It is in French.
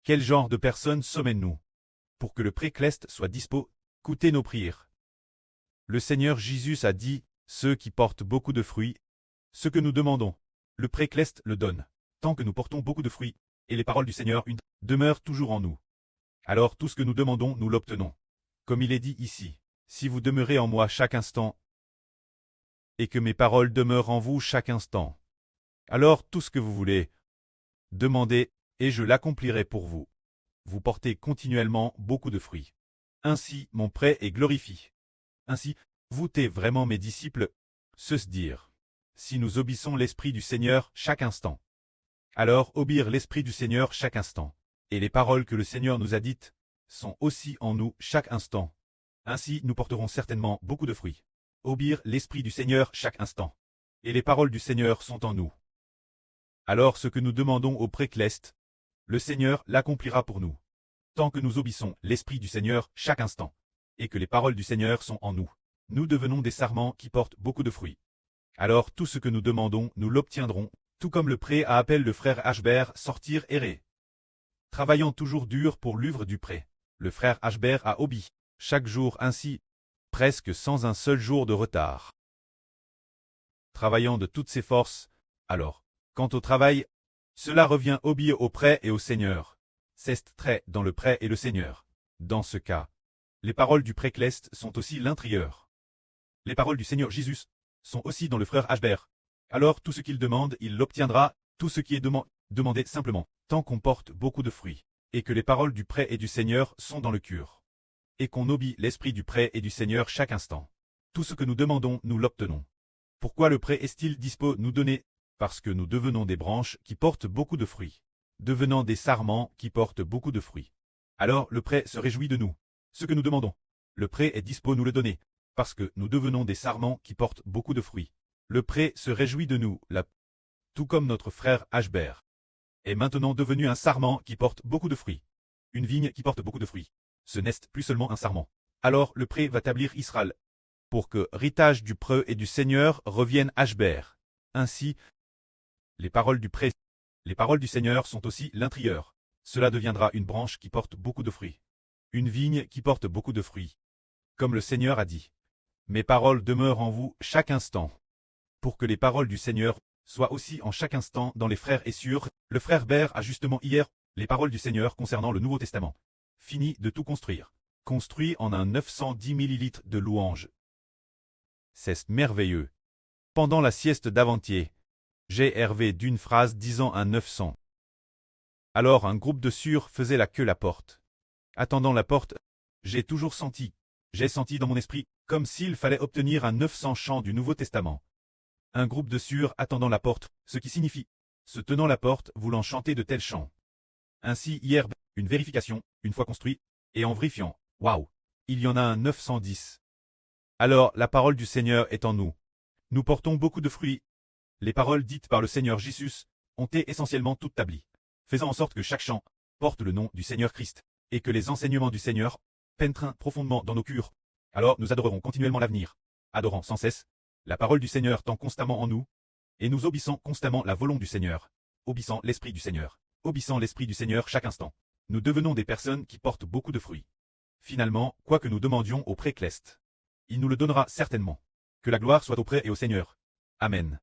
Quel genre de personnes sommes-nous? Pour que le précleste soit dispo, écoutez nos prières. Le Seigneur Jésus a dit, ceux qui portent beaucoup de fruits, ce que nous demandons, le précleste le donne. Tant que nous portons beaucoup de fruits, et les paroles du Seigneur demeurent toujours en nous. Alors tout ce que nous demandons, nous l'obtenons. Comme il est dit ici, si vous demeurez en moi chaque instant, et que mes paroles demeurent en vous chaque instant, alors tout ce que vous voulez, demandez, et je l'accomplirai pour vous. Vous portez continuellement beaucoup de fruits. Ainsi, mon prêt est glorifié. Ainsi, vous êtes vraiment mes disciples, se dire. Si nous obéissons l'Esprit du Seigneur chaque instant, alors obéir l'Esprit du Seigneur chaque instant, et les paroles que le Seigneur nous a dites, sont aussi en nous chaque instant. Ainsi, nous porterons certainement beaucoup de fruits. Obéir l'Esprit du Seigneur chaque instant, et les paroles du Seigneur sont en nous. Alors ce que nous demandons au précleste, le Seigneur l'accomplira pour nous. Tant que nous obéissons l'Esprit du Seigneur chaque instant, et que les paroles du Seigneur sont en nous, nous devenons des sarments qui portent beaucoup de fruits. Alors tout ce que nous demandons, nous l'obtiendrons, tout comme le pré a appelé le frère Ashbert sortir errer. Travaillant toujours dur pour l'œuvre du pré, le frère Ashbert a obéi, chaque jour ainsi, presque sans un seul jour de retard. Travaillant de toutes ses forces, alors, quant au travail, cela revient obéir au pré et au Seigneur. C'est très dans le pré et le Seigneur. Dans ce cas, les paroles du précleste sont aussi l'intérieur. Les paroles du Seigneur Jésus sont aussi dans le frère Ashbert. Alors tout ce qu'il demande, il l'obtiendra, tout ce qui est demandé simplement, tant qu'on porte beaucoup de fruits, et que les paroles du pré et du Seigneur sont dans le cœur, et qu'on obéit l'Esprit du pré et du Seigneur chaque instant. Tout ce que nous demandons, nous l'obtenons. Pourquoi le pré est-il dispo nous donner? Parce que nous devenons des branches qui portent beaucoup de fruits, devenant des sarments qui portent beaucoup de fruits. Alors le pré se réjouit de nous. Ce que nous demandons, le pré est dispo nous le donner, parce que nous devenons des sarments qui portent beaucoup de fruits. Le pré se réjouit de nous, tout comme notre frère Ashbert est maintenant devenu un sarment qui porte beaucoup de fruits. Une vigne qui porte beaucoup de fruits. Ce n'est plus seulement un sarment. Alors le pré va établir Israël, pour que héritage du pré et du Seigneur revienne Ashbert. Ainsi, les paroles du pré, les paroles du Seigneur sont aussi l'intérieur. Cela deviendra une branche qui porte beaucoup de fruits. Une vigne qui porte beaucoup de fruits. Comme le Seigneur a dit, mes paroles demeurent en vous chaque instant. Pour que les paroles du Seigneur soient aussi en chaque instant dans les frères et sûrs, le frère Bert a justement hier les paroles du Seigneur concernant le Nouveau Testament. Fini de tout construire. Construit en un 910 millilitres de louanges. C'est merveilleux. Pendant la sieste d'avant-hier, j'ai hervé d'une phrase disant un 900. Alors un groupe de sûrs faisait la queue à la porte. Attendant la porte, j'ai senti dans mon esprit, comme s'il fallait obtenir un 900 chants du Nouveau Testament. Un groupe de sûrs attendant la porte, ce qui signifie, se tenant la porte, voulant chanter de tels chants. Ainsi hier, une vérification, une fois construit, et en vérifiant, waouh, il y en a un 910. Alors la parole du Seigneur est en nous. Nous portons beaucoup de fruits. Les paroles dites par le Seigneur Jésus ont été essentiellement toutes établies, faisant en sorte que chaque chant porte le nom du Seigneur Christ, et que les enseignements du Seigneur pénètrent profondément dans nos cœurs. Alors nous adorerons continuellement l'avenir, adorant sans cesse la parole du Seigneur tant constamment en nous, et nous obéissons constamment la volonté du Seigneur, obéissant l'Esprit du Seigneur, obéissant l'Esprit du Seigneur chaque instant. Nous devenons des personnes qui portent beaucoup de fruits. Finalement, quoi que nous demandions au précleste, il nous le donnera certainement. Que la gloire soit au pré et au Seigneur. Amen.